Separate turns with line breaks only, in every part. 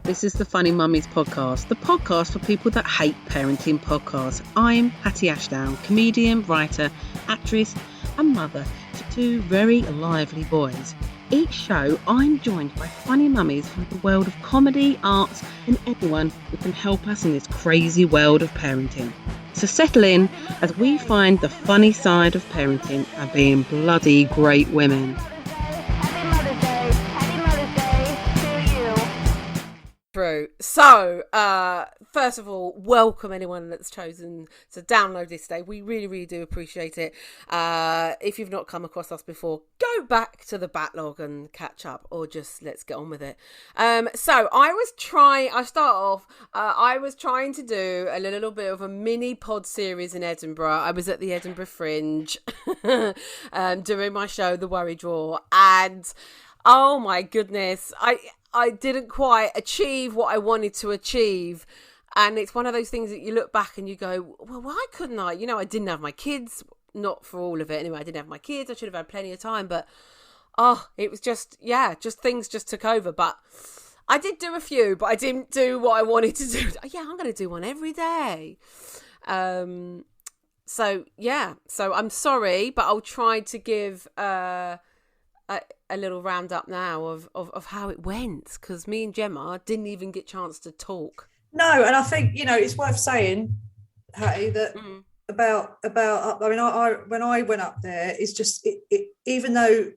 This is the Funny Mummies podcast, the podcast for people that hate parenting podcasts. I'm Hattie Ashdown, comedian, writer, actress and mother to two very lively boys. Each show I'm joined by funny mummies from the world of comedy, arts and everyone who can help us in this crazy world of parenting. So settle in as we find the funny side of parenting and being bloody great women.
So, first of all, welcome anyone that's chosen to download this today. We really, really do appreciate it. If you've not come across us before, go back to the backlog and catch up, or just let's get on with it. So I was trying to do a little bit of a mini pod series in Edinburgh. I was at the Edinburgh Fringe doing my show, The Worry Drawer, and oh my goodness, I didn't quite achieve what I wanted to achieve. And it's one of those things that you look back and you go, well, why couldn't I? You know, I didn't have my kids, not for all of it. Anyway, I didn't have my kids. I should have had plenty of time. But, it was just things just took over. But I did do a few, but I didn't do what I wanted to do. Yeah, I'm going to do one every day. So I'm sorry, but I'll try to give a little roundup now of how it went, because me and Gemma didn't even get a chance to talk.
No, and I think, you know, it's worth saying, Hattie, that about I mean, I when I went up there, it's just it even though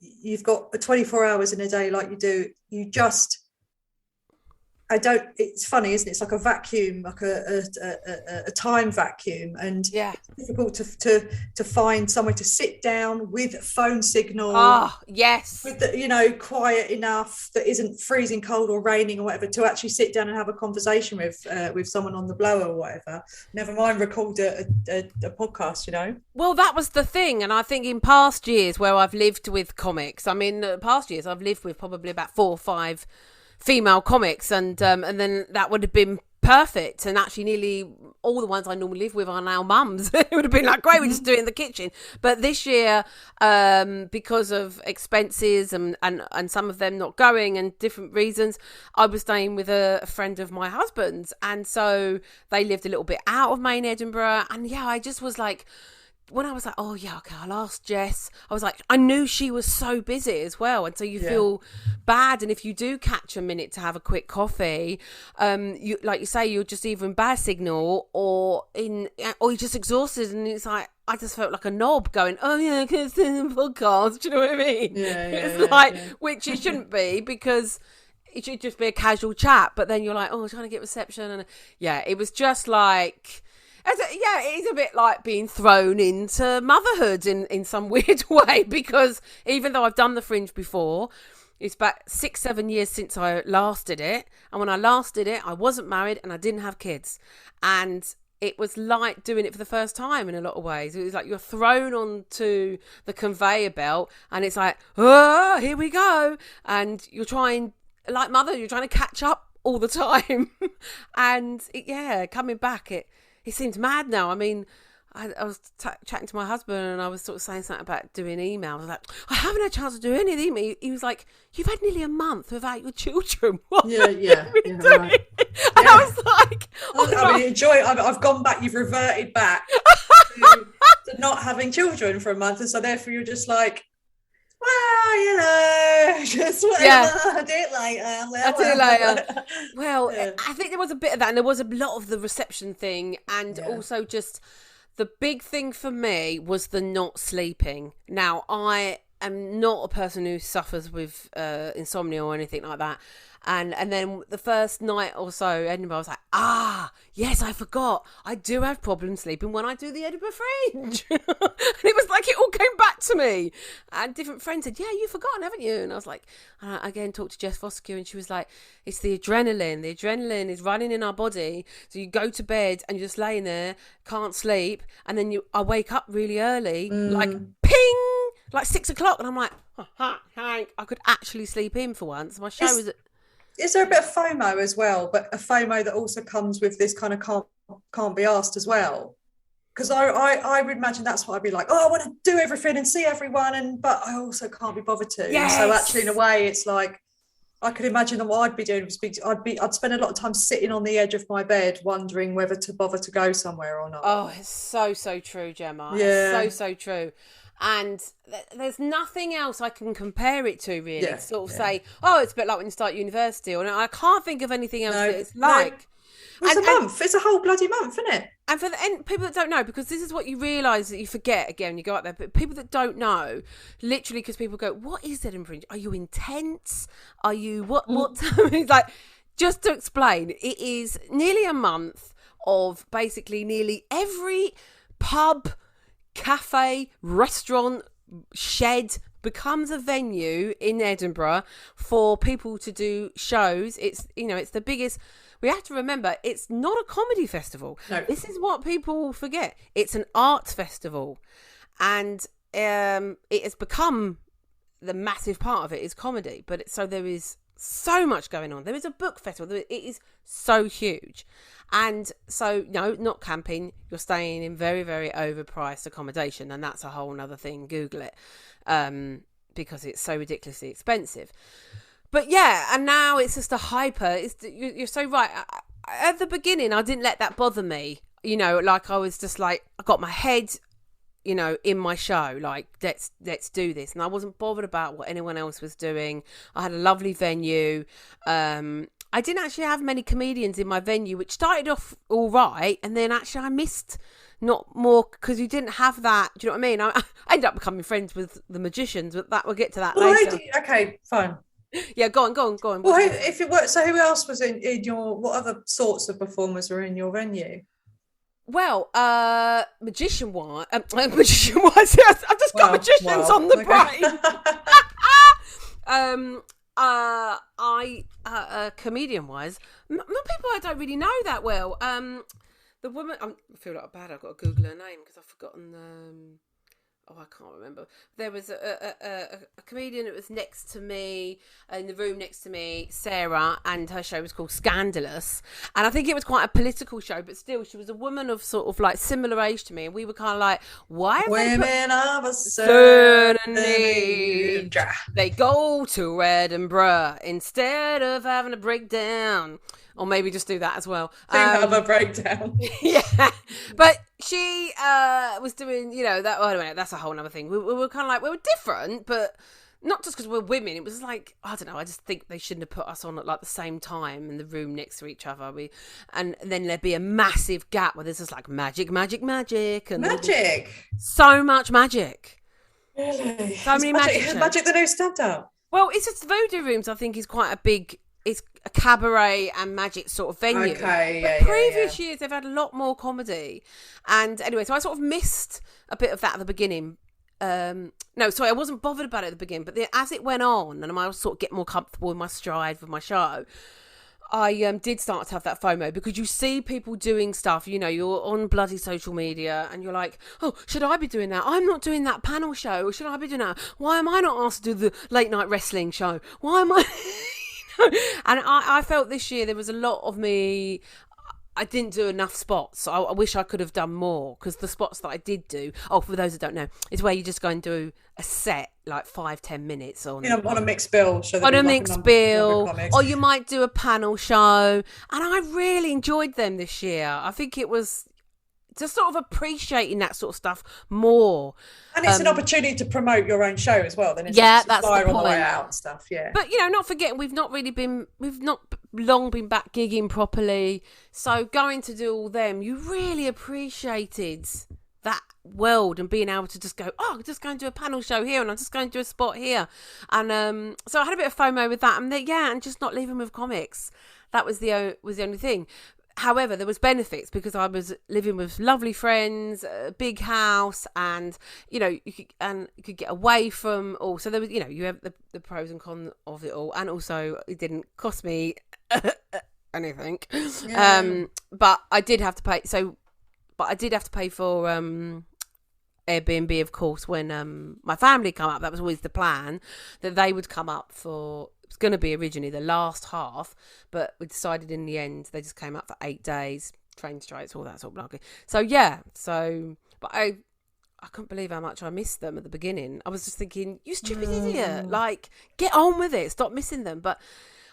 you've got 24 hours in a day like you do, you just it's funny, isn't it? It's like a vacuum, like a time vacuum, and it's difficult to find somewhere to sit down with phone signal. With the, quiet enough that isn't freezing cold or raining or whatever, to actually sit down and have a conversation with someone on the blower or whatever. Never mind record a podcast, you know.
Well, that was the thing, and I think in past years where I've lived with comics, I mean, past years I've lived with probably about 4 or 5 female comics, and then that would have been perfect. And actually nearly all the ones I normally live with are now mums. It would have been like, great, we just do it in the kitchen. But this year, because of expenses and some of them not going and different reasons, I was staying with a friend of my husband's, and so they lived a little bit out of main Edinburgh. And I just was like, when I was like, I'll ask Jess, I was like, I knew she was so busy as well. And so you feel bad. And if you do catch a minute to have a quick coffee, you, like you say, you're just either in bad signal or you're just exhausted. And it's like, I just felt like a knob going, I can sing a podcast. Do you know what I mean? Which it shouldn't be, because it should just be a casual chat. But then you're like, trying to get reception. And it was just like, it's a bit like being thrown into motherhood in some weird way, because even though I've done the Fringe before, it's about 6-7 years since I last did it. And when I last did it, I wasn't married and I didn't have kids. And it was like doing it for the first time in a lot of ways. It was like you're thrown onto the conveyor belt and it's like, here we go. And you're trying, like mother, you're trying to catch up all the time. And coming back, it seems mad now. I mean, I was chatting to my husband and I was sort of saying something about doing emails. I was like, I haven't had a chance to do any of the emails. He was like, you've had nearly a month without your children. What have you been doing? Right. And I was like,
I've gone back, you've reverted back to not having children for a month. And so therefore you're just like, well, just whatever. I'll do it later.
I'll do it later. Well, I think there was a bit of that, and there was a lot of the reception thing, and also just the big thing for me was the not sleeping. Now, I am not a person who suffers with insomnia or anything like that. And then the first night or so, Edinburgh, I was like, yes, I forgot. I do have problems sleeping when I do the Edinburgh Fringe. And it was like it all came back to me. And different friends said, you've forgotten, haven't you? And I was like, again, talked to Jess Foskey, and she was like, it's the adrenaline. The adrenaline is running in our body. So you go to bed and you're just laying there, can't sleep. And then I wake up really early, like ping, like 6 o'clock. And I'm like, I could actually sleep in for once. My show was...
Is there a bit of FOMO as well, but a FOMO that also comes with this kind of can't be asked as well? Because I would imagine that's what I'd be like, I want to do everything and see everyone, but I also can't be bothered to.
Yes.
So actually, in a way, it's like, I could imagine that what I'd be doing was I'd spend a lot of time sitting on the edge of my bed wondering whether to bother to go somewhere or not.
Oh, it's so true, Gemma.
Yeah.
It's so true. And there's nothing else I can compare it to, really.
Yeah,
Sort of say, oh, it's a bit like when you start university. Or I can't think of anything else that it's like.
No. It's a month. It's a whole bloody month, isn't it?
And for people that don't know, because this is what you realise that you forget again, you go out there, but people that don't know, literally, because people go, what is Edinburgh Fringe? Are you intense? Are you, what it's like, just to explain, it is nearly a month of basically nearly every pub, cafe, restaurant, shed becomes a venue in Edinburgh for people to do shows. It's, it's the biggest. We have to remember, it's not a comedy festival.
No.
This is what people forget. It's an arts festival. And it has become, the massive part of it is comedy. But so there is so much going on. There is a book festival. It is so huge. And so, no, not camping. You're staying in very, very overpriced accommodation. And that's a whole other thing. Google it. Because it's so ridiculously expensive. But yeah, and now it's just a hyper. You're so right. At the beginning, I didn't let that bother me. Like I was just like, I got my head, in my show. Like, let's do this. And I wasn't bothered about what anyone else was doing. I had a lovely venue. I didn't actually have many comedians in my venue, which started off all right. And then actually I missed not more because you didn't have that. Do you know what I mean? I ended up becoming friends with the magicians, but we'll get to that later.
Okay, fine.
Yeah, go on.
Well, if it worked, so who else was in your? What other sorts of performers were in your venue?
Well, magician wise, I've just got magicians on the brain. Comedian wise, not people I don't really know that well. The woman, I feel like bad. I've got to Google her name because I've forgotten. I can't remember. There was a comedian that was next to me, in the room next to me, Sarah, and her show was called Scandalous. And I think it was quite a political show, but still, she was a woman of sort of like similar age to me. And we were kind of like, why have
women of a certain age,
they go to Edinburgh instead of having a breakdown. Or maybe just do that as well.
Have a breakdown.
Yeah. But she was doing, that. Oh, anyway, that's a whole other thing. We were kind of like, we were different, but not just because we're women. It was like, I don't know. I just think they shouldn't have put us on at like the same time in the room next to each other. And then there'd be a massive gap where there's just like magic. And
magic.
So much magic.
Really?
So many magic.
Magic the new stand-up.
Well, it's just voodoo rooms. I think is quite a big. It's a cabaret and magic sort of venue.
Okay, yeah.
But previous years, they've had a lot more comedy. And anyway, so I sort of missed a bit of that at the beginning. I wasn't bothered about it at the beginning. But then, as it went on, and I was sort of getting more comfortable in my stride with my show, I did start to have that FOMO because you see people doing stuff, you're on bloody social media and you're like, oh, should I be doing that? I'm not doing that panel show. Or should I be doing that? Why am I not asked to do the late night wrestling show? Why am I... And I felt this year there was a lot of me. I didn't do enough spots. I wish I could have done more because the spots that I did do. Oh, for those that don't know, is where you just go and do a set like 5-10 minutes on
a mixed bill.
On a mixed bill, or you might do a panel show. And I really enjoyed them this year. I think it was just sort of appreciating that sort of stuff more.
And it's an opportunity to promote your own show as well. Then it's
that's the point.
On the way out and stuff. Yeah.
But not forgetting we've not long been back gigging properly. So going to do all them, you really appreciated that world and being able to just go, I'm just going to do a panel show here and I'm just going to do a spot here. And so I had a bit of FOMO with that. And just not leaving with comics. That was the only thing. However, there was benefits because I was living with lovely friends, a big house, and you could get away from all. So there was, you have the pros and cons of it all, and also it didn't cost me anything. Yeah. But I did have to pay. But I did have to pay for Airbnb, of course, when my family come up. That was always the plan that they would come up for. It was going to be originally the last half, but we decided in the end they just came up for 8 days, train strikes, all that sort of blah. But I couldn't believe how much I missed them at the beginning. I was just thinking, you stupid idiot, like get on with it, stop missing them. But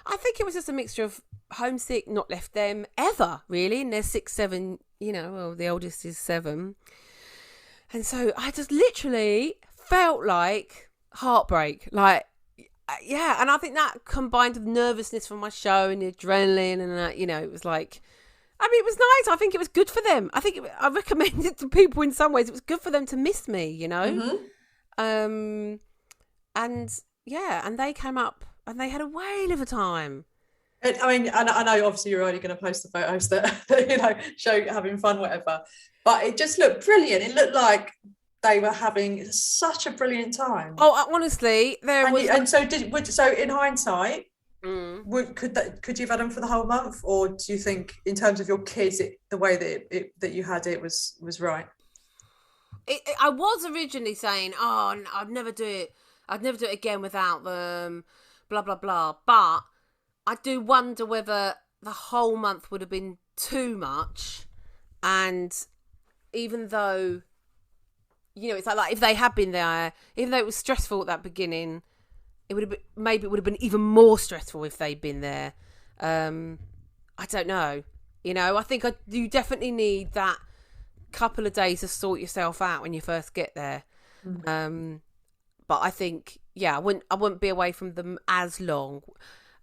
I think it was just a mixture of homesick, not left them ever, really. And they're 6, 7, well, the oldest is 7. And so I just literally felt like heartbreak. Like, yeah. And I think that combined with nervousness from my show and the adrenaline and that, it was like, it was nice. I think it was good for them. I think I recommend it to people in some ways. It was good for them to miss me,
Mm-hmm.
And yeah, and they came up and they had a whale of a time.
I know obviously you're only going to post the photos that show having fun, whatever. But it just looked brilliant. It looked like they were having such a brilliant time.
Oh, honestly,
so in hindsight, could you have had them for the whole month, or do you think, in terms of your kids, the way that you had it was right?
I was originally saying, I'd never do it. I'd never do it again without them. Blah blah blah. But I do wonder whether the whole month would have been too much, and even though, it's like if they had been there, even though it was stressful at that beginning, it would have been even more stressful if they'd been there. I don't know. I think you definitely need that couple of days to sort yourself out when you first get there. Mm-hmm. But I think, I wouldn't be away from them as long.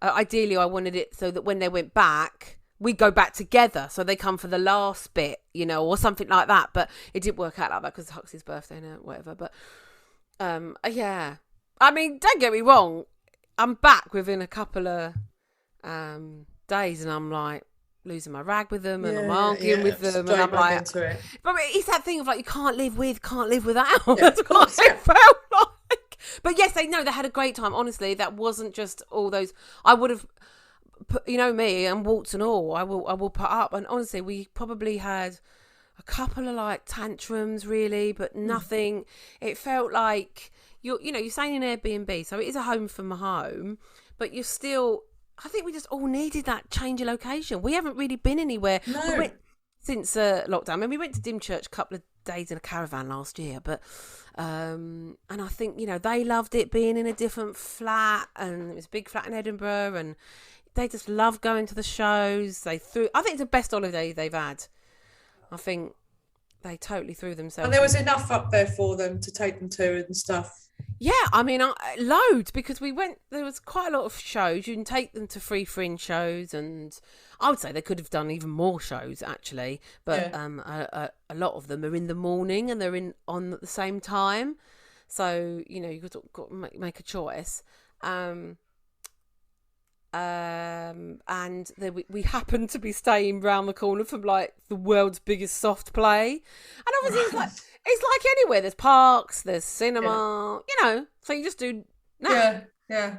Ideally, I wanted it so that when they went back, we go back together. So they come for the last bit, or something like that. But it didn't work out like that because it's Huxley's birthday and whatever. But yeah. Don't get me wrong. I'm back within a couple of days and I'm like losing my rag with them and I'm arguing with them. And I'm like, but it's that thing of like, you can't live without. Yeah, that's what I felt like. But yes, they had a great time. Honestly, that wasn't just all those. I would have, me and warts and all. I will put up. And honestly, we probably had a couple of like tantrums, really, but nothing. It felt like you're staying in Airbnb, so it is a home from home, but you're still. I think we just all needed that change of location. We haven't really been anywhere since lockdown. We went to Dymchurch a couple of days in a caravan last year, but and I think they loved it being in a different flat, and it was a big flat in Edinburgh, and they just love going to the shows. I think it's the best holiday they've had. I think they totally threw themselves.
And there was enough up there for them to take them to and stuff.
Yeah, loads, because there was quite a lot of shows. You can take them to free Fringe shows, and I would say they could have done even more shows, actually. But a lot of them are in the morning and they're on at the same time. So, you've got to make a choice. And we happened to be staying round the corner from like the world's biggest soft play. And obviously it's like anywhere. There's parks, there's cinema, so you just do that.
Yeah.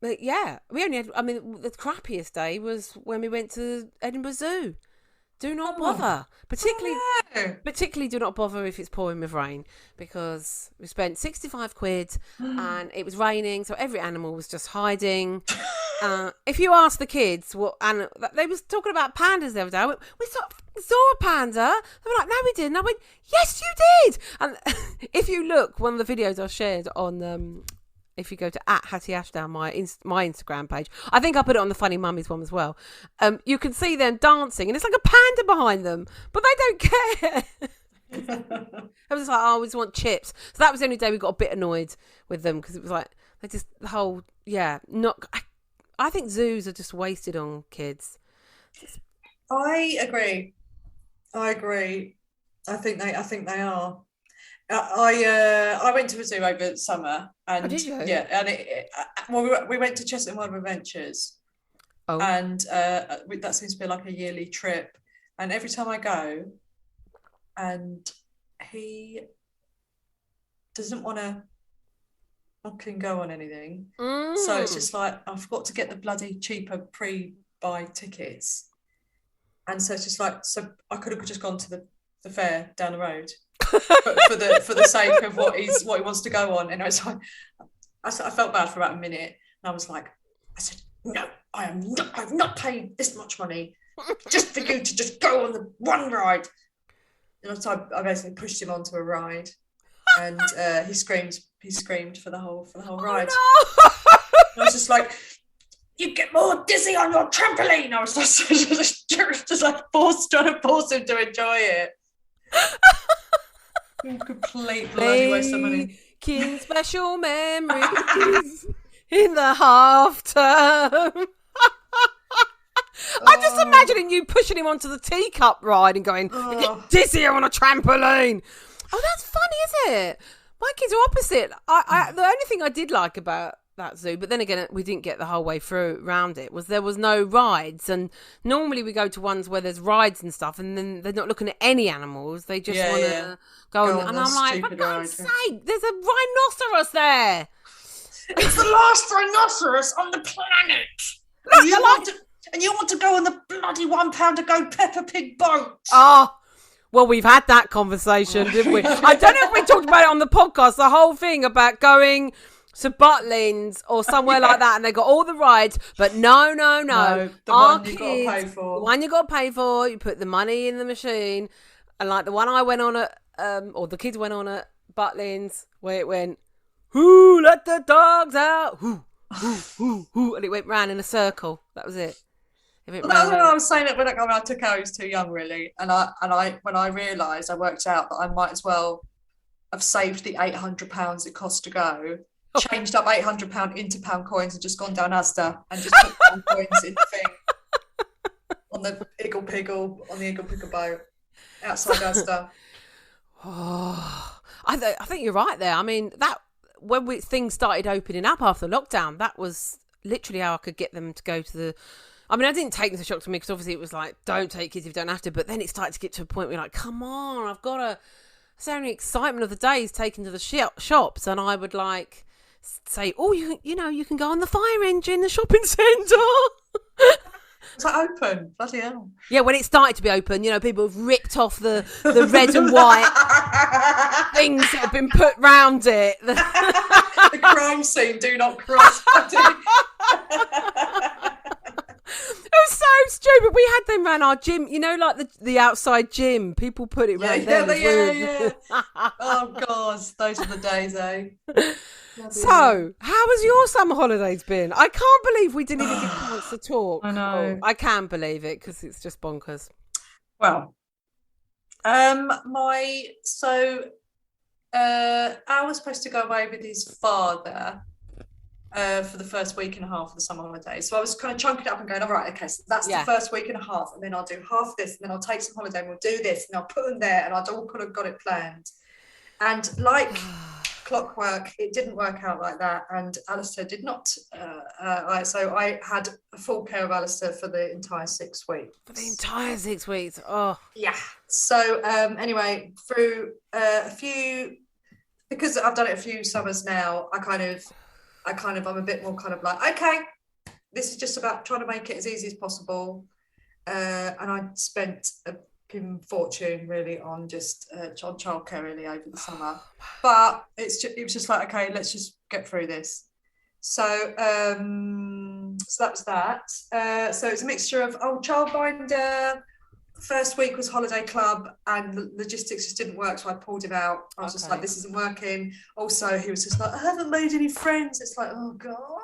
But yeah, we only had, the crappiest day was when we went to Edinburgh Zoo. Do not bother. Particularly do not bother if it's pouring with rain, because we spent 65 quid and it was raining, so every animal was just hiding. If you ask the kids they was talking about pandas the other day. We saw a panda. They were like, no, we didn't. I went, yes, you did. And if you look, one of the videos I shared on if you go to @HattieAshdown, my Instagram page, I think I put it on the Funny Mummies one as well. You can see them dancing, and it's like a panda behind them, but they don't care. I was just like, I just want chips. So that was the only day we got a bit annoyed with them, because it was like they just the whole I think zoos are just wasted on kids.
I agree. I think they are. I went to a zoo over the summer, and
did you?
Yeah, and we went to Cheshire World of Adventures, and that seems to be like a yearly trip. And every time I go, and he doesn't want to fucking go on anything, so it's just like I've got to get the bloody cheaper pre-buy tickets, and so it's just like, so I could have just gone to the fair down the road. But for the sake of what he wants to go on, and it's like I felt bad for about a minute, and I said, no, I've not paid this much money just for you to just go on the one ride. And so I basically pushed him onto a ride, and he screamed for the whole ride.
No.
I was just just like, you get more dizzy on your trampoline. I was just like trying to force him to enjoy it. Complete bloody waste of money.
Making special memories in the half term. I'm just imagining you pushing him onto the teacup ride and going, you get dizzier on a trampoline. Oh, that's funny, isn't it? My kids are opposite. The only thing I did like about that zoo, but then again, we didn't get the whole way through around it, was there was no rides. And normally we go to ones where there's rides and stuff, and then they're not looking at any animals. They just want to go on. And I'm like, for God's sake, there's a rhinoceros there.
It's the last rhinoceros on the planet. And you want to go on the bloody £1 to go Peppa Pig boat.
Well, we've had that conversation, didn't we? I don't know if we talked about it on the podcast, the whole thing about going to Butlins or somewhere like that, and they got all the rides, but no.
The one you got to pay for.
The one you got to pay for, you put the money in the machine, and like the one I went on at, or the kids went on at Butlins, where it went, who let the dogs out? Who, and it went round in a circle. That was it.
That's what I was saying. That when I took out, he was too young, really. And I when I realised, I worked out that I might as well have saved the £800 it cost to go, changed up £800 into pound coins, and just gone down Asda and just put pound coins in the thing on the Iggle Piggle boat outside Asda.
I think you're right there. I mean, that when things started opening up after lockdown, that was literally how I could get them to go to the. I mean, I didn't take them to Shock to Me because obviously it was like, don't take kids if you don't have to. But then it started to get to a point where you're like, come on, I've got to. It's the only excitement of the day is taken to the shops, and I would like say, oh, you can go on the fire engine, the shopping centre.
It's like open, bloody hell.
Yeah, when it started to be open, people have ripped off the red and white things that have been put round it.
The crime scene, do not cross.
It was so stupid. We had them around our gym, like the outside gym. People put it around there.
Yeah. Oh, God, those are the days, eh?
So, how has your summer holidays been? I can't believe we didn't even get a chance to talk.
I know.
I can believe it because it's just bonkers.
Well, Al was supposed to go away with his father for the first week and a half of the summer holidays. So I was kind of chunking it up and going, all right, okay, so that's the first week and a half, and then I'll do half this, and then I'll take some holiday, and we'll do this, and I'll put them there, and I'd all kind of got it planned. And like clockwork, it didn't work out like that, and Alistair did not. So I had a full care of Alistair for the entire 6 weeks.
For the entire 6 weeks? Oh.
Yeah. So anyway, through a few, because I've done it a few summers now, I'm a bit more kind of like, okay, this is just about trying to make it as easy as possible. And I spent a fortune really on just on childcare really over the summer. But it was just like, okay, let's just get through this. So that was that. So it's a mixture of childminder. First week was holiday club, and the logistics just didn't work, so I pulled him out. I was just like, this isn't working. Also, he was just like, I haven't made any friends. It's like, oh God.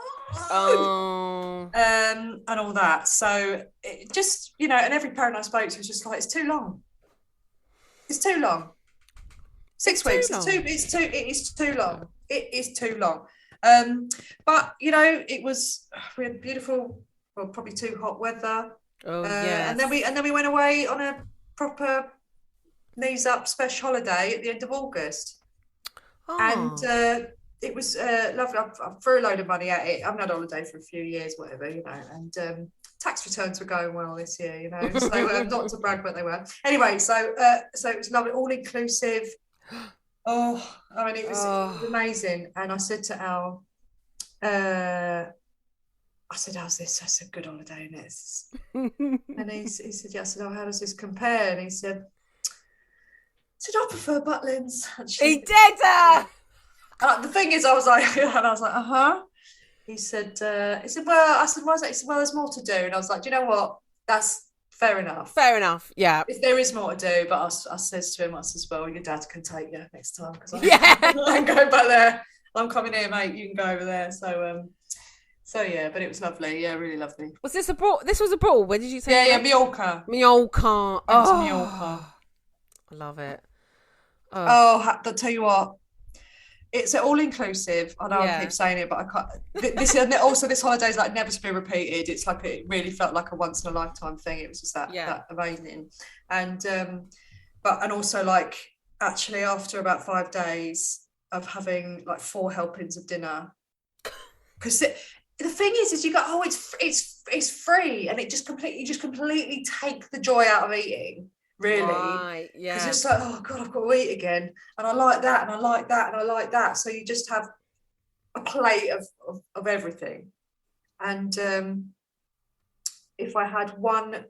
And all that. So it just, and every parent I spoke to was just like, it's too long. It's too long. 6 weeks. It is too long. It is too long. But we had beautiful, well, probably too hot weather. And then we went away on a proper knees up special holiday at the end of August. And it was lovely. I threw a load of money at it. I haven't had a holiday for a few years, whatever, and tax returns were going well this year, so not to brag, but they were. Anyway, so it was lovely, all inclusive. It was amazing. And I said to Al, how's this? I said, good holiday, isn't it? And he said, yeah. I said, how does this compare? And he said, I prefer Butlins.
He did!
The thing is, I was like, uh-huh. He said, well, I said, why is that? He said, well, there's more to do. And I was like, do you know what? That's fair enough.
Fair enough, yeah.
If there is more to do, but I says to him, I says, well, your dad can take you next time, because I'm going back there. I'm coming here, mate. You can go over there. So yeah, but it was lovely. Yeah, really lovely.
Was this abroad? This was abroad. Where did you say?
Yeah, Mallorca.
Mallorca.
Mallorca.
I love it.
I'll tell you what. It's all inclusive. I know I keep saying it, but I can't. This also this holiday is like never to be repeated. It's like it really felt like a once in a lifetime thing. It was just that amazing, and also like actually after about 5 days of having like 4 helpings of dinner, because the thing is you go, it's free, and it just completely take the joy out of eating. Really,
right, yeah.
Because it's like, oh God, I've got to eat again, and I like that, and I like that, and I like that. So you just have a plate of everything. And if I had one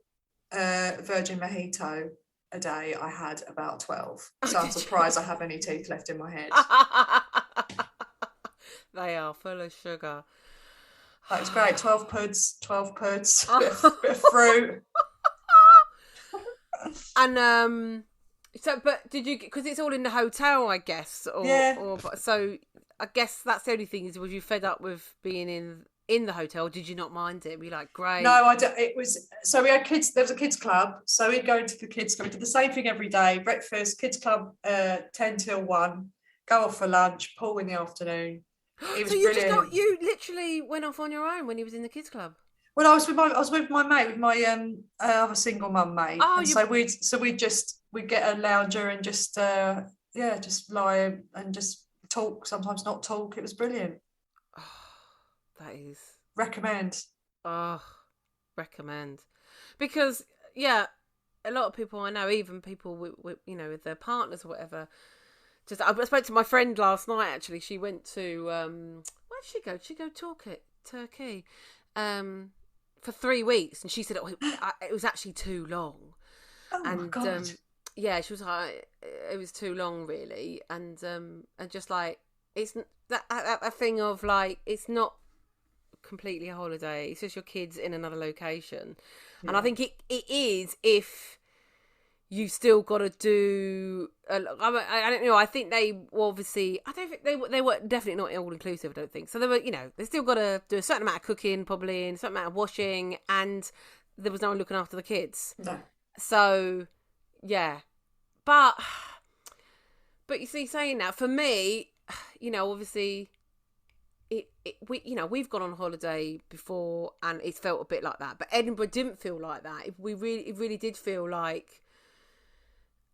virgin mojito a day, I had about 12. So I'm surprised I have any teeth left in my head.
They are full of sugar.
That was great. 12 puds, bit of fruit.
And so, but did you? Because it's all in the hotel, I guess. So I guess that's the only thing is, was you fed up with being in the hotel? Did you not mind it? Were you like, great?
No, I don't. It was so we had kids. There was a kids club, so we'd go into the kids club. We did the same thing every day: breakfast, kids club, 10 till 1, go off for lunch, pool in the afternoon. It was brilliant.
You literally went off on your own when you was in the kids club.
Well, I was with my mate, with my other single mum mate. And so we'd get a lounger and just lie and just talk. Sometimes not talk. It was brilliant.
Oh, that is
recommend.
Recommend, because a lot of people I know, even people with with their partners or whatever. Just I spoke to my friend last night. Actually, she went to where did she go? Did she go Turkey? For 3 weeks, and she said it was actually too long.
My God.
She was like, it was too long, really, and just like it's that thing of like it's not completely a holiday. It's just your kids in another location, and I think it is if you still got to do. I don't know. I think they were obviously. I don't think they were definitely not all inclusive. I don't think so. They were. They still got to do a certain amount of cooking, probably, and a certain amount of washing, and there was no one looking after the kids.
No.
So, but you see, saying that for me, obviously, we've gone on holiday before, and it's felt a bit like that. But Edinburgh didn't feel like that. It really did feel like.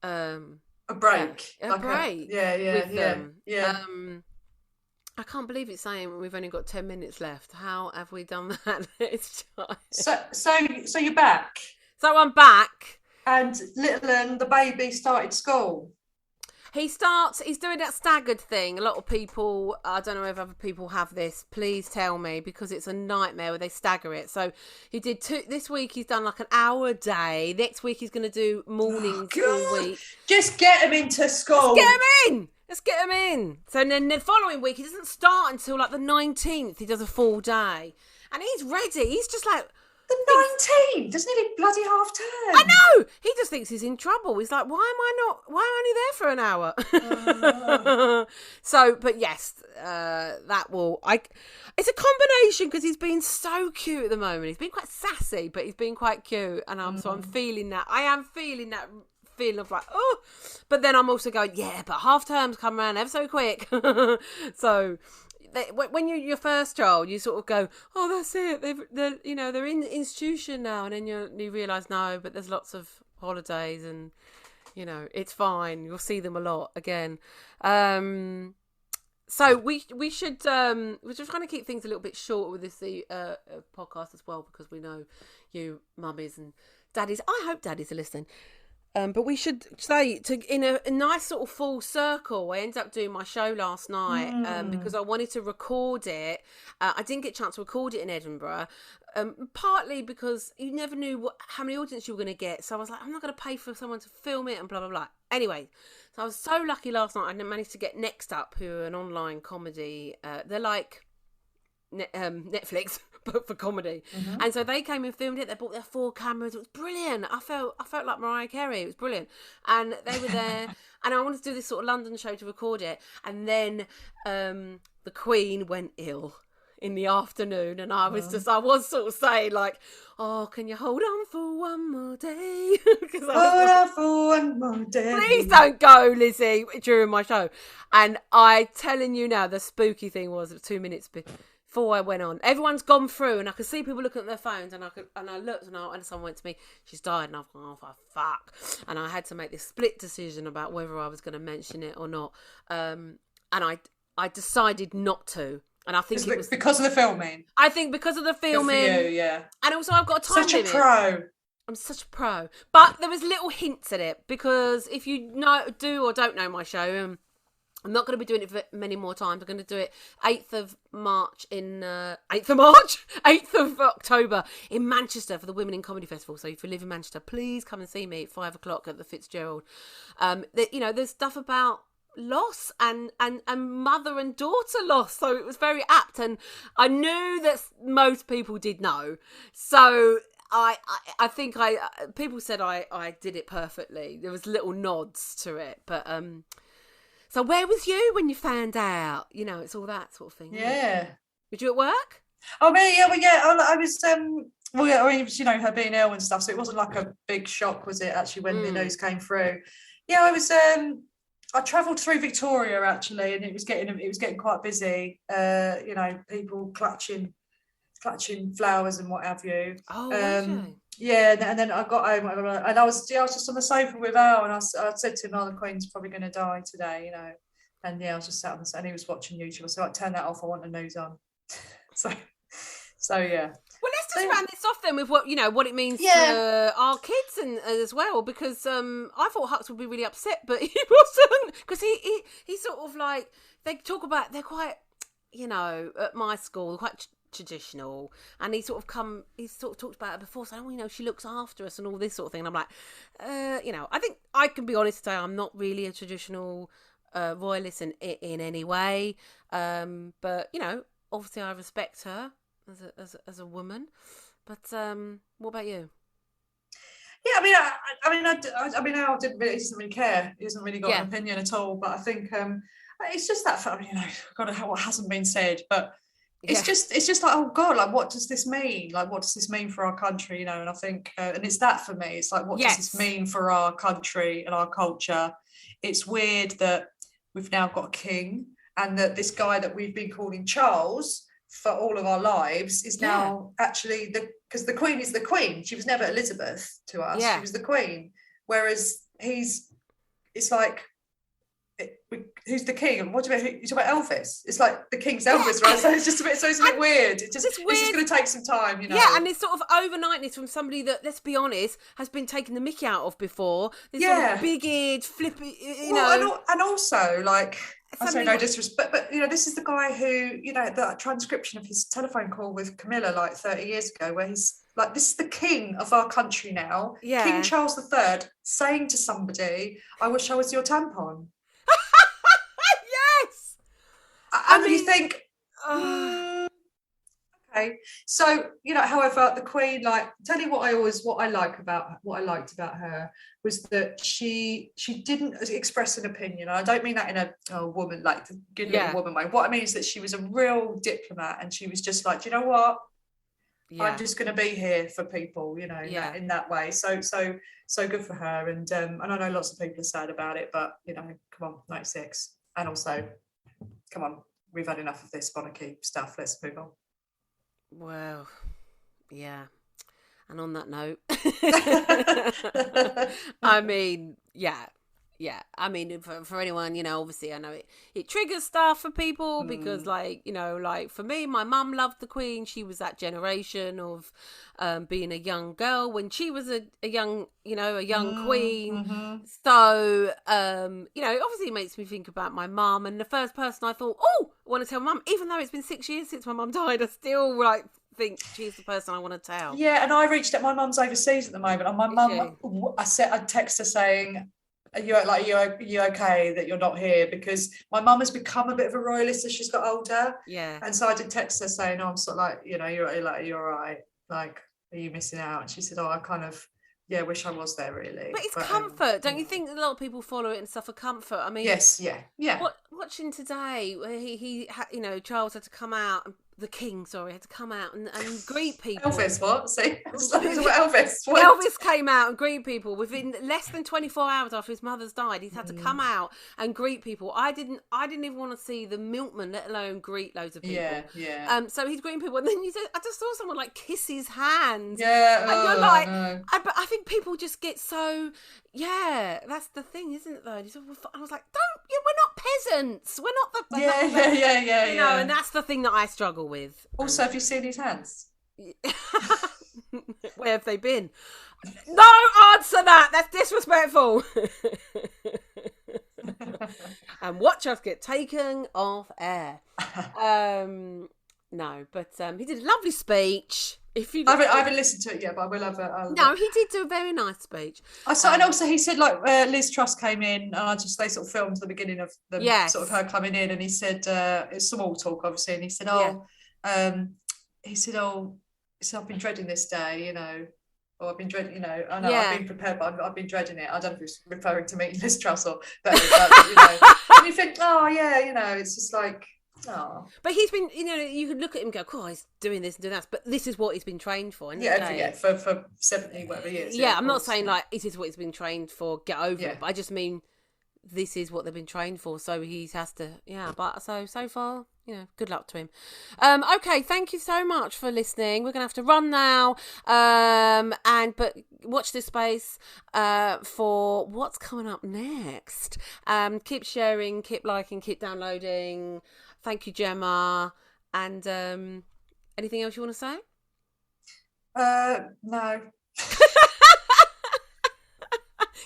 A break.
A break.
Yeah.
I can't believe it's saying we've only got 10 minutes left. How have we done that? It's
so you're back.
So I'm back.
And little and the baby started school.
He's doing that staggered thing. A lot of people, I don't know if other people have this, please tell me, because it's a nightmare where they stagger it. So he did this week, he's done like an hour a day. Next week he's going to do mornings all week.
Just get him into school.
Let's get him in. So then the following week, he doesn't start until like the 19th. He does a full day. And he's ready. He's just like...
The 19th? There's nearly bloody half term.
I know! He just thinks he's in trouble. He's like, why am I only there for an hour? So, but yes, that will... It's a combination because he's been so cute at the moment. He's been quite sassy, but he's been quite cute. And so I'm feeling that. I am feeling that feeling of like, oh, but then I'm also going, but half terms come around ever so quick. So... when you're your first child, you sort of go, oh, that's it. They're in the institution now, and then you realise no, but there's lots of holidays, and it's fine. You'll see them a lot again. So we should we're just trying to keep things a little bit shorter with this podcast as well, because we know you mummies and daddies. I hope daddies are listening. But we should say, in a nice sort of full circle, I ended up doing my show last night because I wanted to record it. I didn't get a chance to record it in Edinburgh, partly because you never knew how many audience you were going to get. So I was like, I'm not going to pay for someone to film it and blah, blah, blah. Anyway, so I was so lucky last night. I managed to get Next Up, who are an online comedy. They're like Netflix, but for comedy. Mm-hmm. And so they came and filmed it. They bought their 4 cameras. It was brilliant. I felt like Mariah Carey. It was brilliant. And they were there. And I wanted to do this sort of London show to record it. And then the Queen went ill. in the afternoon, and I was sort of saying like, oh, can you hold on for one more day?
Hold on for one more day.
Please don't go, Lizzie, during my show. And I telling you now, the spooky thing was 2 minutes before I went on, everyone's gone through, and I could see people looking at their phones, and I looked, and someone went to me, she's died, and I've gone, oh, for fuck. And I had to make this split decision about whether I was going to mention it or not. And I decided not to. And I think it was
because of the filming.
I think because of the filming.
Good for you, yeah.
And also I've got a time limit.
Such a pro.
I'm such a pro. But there was little hints at it, because if you do or don't know my show, I'm not going to be doing it for many more times. I'm going to do it 8th of October in Manchester for the Women in Comedy Festival. So if you live in Manchester, please come and see me at 5 o'clock at the Fitzgerald. There's stuff about loss and mother and daughter loss, so it was very apt, and I knew that most people did know, so I think people said I did it perfectly. There was little nods to it, but so where was you when you found out? It's all that sort of thing.
Yeah.
Were you at work?
I mean, I was her being ill and stuff, so it wasn't like a big shock, was it, actually, when the news came through? Yeah, I was I travelled through Victoria, actually, and it was getting quite busy. People clutching flowers and what have you.
Oh,
yeah, and then I got home, and I was just on the sofa with Al, and I said to him, "Oh, the Queen's probably going to die today," And I was just sat on the, and he was watching YouTube. I said, "Right, turn that off. I want the news on." so yeah.
Well, let's just round this off then with what it means to our kids and as well, because I thought Hux would be really upset, but he wasn't, because he sort of like, they're quite, at my school, they're quite traditional, and he sort of talked about it before, saying, she looks after us and all this sort of thing, and I'm like, I think I can be honest today, I'm not really a traditional royalist in any way, but obviously I respect her as a woman, but what about you?
Yeah, I mean, Al doesn't really care. He hasn't really got an opinion at all. But I think it's just that, God, what hasn't been said. But it's just like, oh God, like, what does this mean? Like, what does this mean for our country? And I think, and it's that for me. It's like, what does this mean for our country and our culture? It's weird that we've now got a king, and that this guy that we've been calling Charles for all of our lives is now actually because the Queen is the Queen. She was never Elizabeth to us. She was the Queen. Whereas it's like, who's the king? What do you mean? You talk about Elvis? It's like the King's Elvis, right? So it's just a bit weird. It's just going to take some time,
Yeah, and it's sort of overnightness from somebody that, let's be honest, has been taking the mickey out of before. This sort of big-eared, flippy,
and also like, I say no disrespect, but this is the guy who, the transcription of his telephone call with Camilla like 30 years ago, where he's like, this is the king of our country now, King Charles III, saying to somebody, "I wish I was your tampon."
Yes.
And you think, okay. So, however, the Queen, like, tell you what I liked about her was that she didn't express an opinion. I don't mean that in a woman, like the good little woman way. What I mean is that she was a real diplomat, and she was just like, do you know what? I'm just going to be here for people, in that way. So good for her. And I know lots of people are sad about it, but come on, 96, and also, come on, we've had enough of this monarchy stuff. Let's move on.
Well, yeah. And on that note, I mean, yeah. I mean, for anyone, obviously I know it triggers stuff for people because, like, like for me, my mum loved the Queen. She was that generation of being a young girl when she was a young queen. Mm-hmm. So, obviously it makes me think about my mum. And the first person I thought, I want to tell mum, even though it's been 6 years since my mum died, I still think she's the person I want to tell.
Yeah, and I reached out. My mum's overseas at the moment, and my mum, I'd text her saying, Are you okay that you're not here? Because my mum has become a bit of a royalist as she's got older.
Yeah.
And so I did text her saying, I'm sort of like, you're all right. Like, are you missing out? And she said, I kind of, wish I was there really.
But it's comfort. Don't you think a lot of people follow it and stuff for comfort? I mean,
yes, yeah.
Watching today, where he Charles had to come out the king, had to come out and greet people.
Elvis, what? See? Elvis. What?
Elvis came out and greet people within less than 24 hours after his mother's died. He's had to come out and greet people. I didn't even want to see the milkman, let alone greet loads of people.
Yeah.
So he's greeting people, and then I just saw someone like kiss his hand.
Yeah.
And you're like,
no.
But I think people just get so. Yeah, that's the thing, isn't it? Though I was like, we're not peasants. We're not the.
Yeah.
You know, and that's the thing that I struggle with.
Also, have you seen his hands?
Where have they been? No, answer that. That's disrespectful. And watch us get taken off air. No, but he did a lovely speech. I
haven't listened to it yet, but I will have a.
No, he did do a very nice speech.
I saw, and also he said like Liz Truss came in, and they sort of filmed the beginning of them, sort of her coming in, and he said it's small talk, obviously, and he said, I've been dreading this day, you know, or I've been dreading, you know, I know I've been prepared, but I've been dreading it. I don't know if it's referring to meeting Liz Truss or, but you know, and you think, you know, it's just like. Oh.
But he's been, you know, you could look at him and go, "Cool, he's doing this and doing that," but this is what he's been trained for.
For 70 whatever years.
Yeah, I'm not saying like this is what he's been trained for. Get over it, but I just mean this is what they've been trained for. So he has to, But so far, you know, good luck to him. Okay, thank you so much for listening. We're gonna have to run now, but watch this space for what's coming up next. Keep sharing, keep liking, keep downloading. Thank you, Gemma. And anything else you want to say?
No.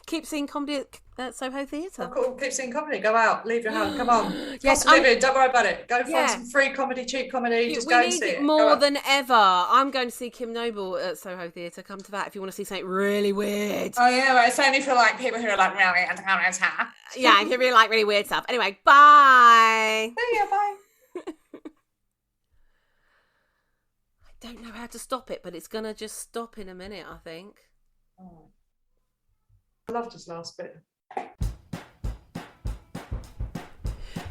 Keep seeing comedy at Soho Theatre.
Cool. Keep seeing comedy. Go out. Leave your house. Come on. Yes, living. Don't worry about it. Go find some free comedy, cheap comedy. Just go and see it.
We need it more than ever. I'm going to see Kim Noble at Soho Theatre. Come to that if you want to see something really weird.
Oh, yeah. Well, it's only for like people who are like really into comedy.
Yeah, if you really like really weird stuff. Anyway, bye.
See ya. Bye.
I don't know how to stop it, but it's going to just stop in a minute, I think.
Oh. I loved this last bit.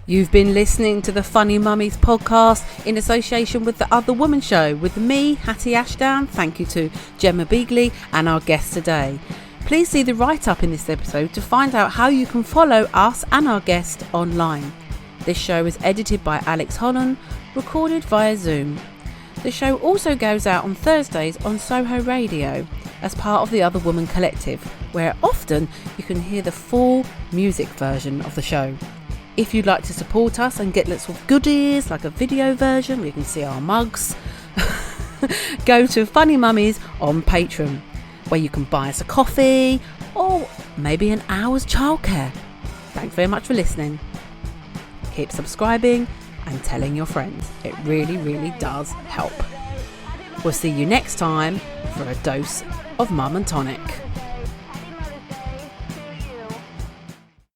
You've been listening to the Funny Mummies podcast in association with The Other Woman Show with me, Hattie Ashdown. Thank you to Gemma Beagley and our guest today. Please see the write-up in this episode to find out how you can follow us and our guest online. This show is edited by Alex Holland, recorded via Zoom. The show also goes out on Thursdays on Soho Radio as part of the Other Woman Collective, where often you can hear the full music version of the show. If you'd like to support us and get lots of goodies like a video version where you can see our mugs, go to Funny Mummies on Patreon, where you can buy us a coffee or maybe an hour's childcare. Thanks very much for listening. Keep subscribing and telling your friends. It really, really does help. We'll see you next time for a dose of Mum and Tonic.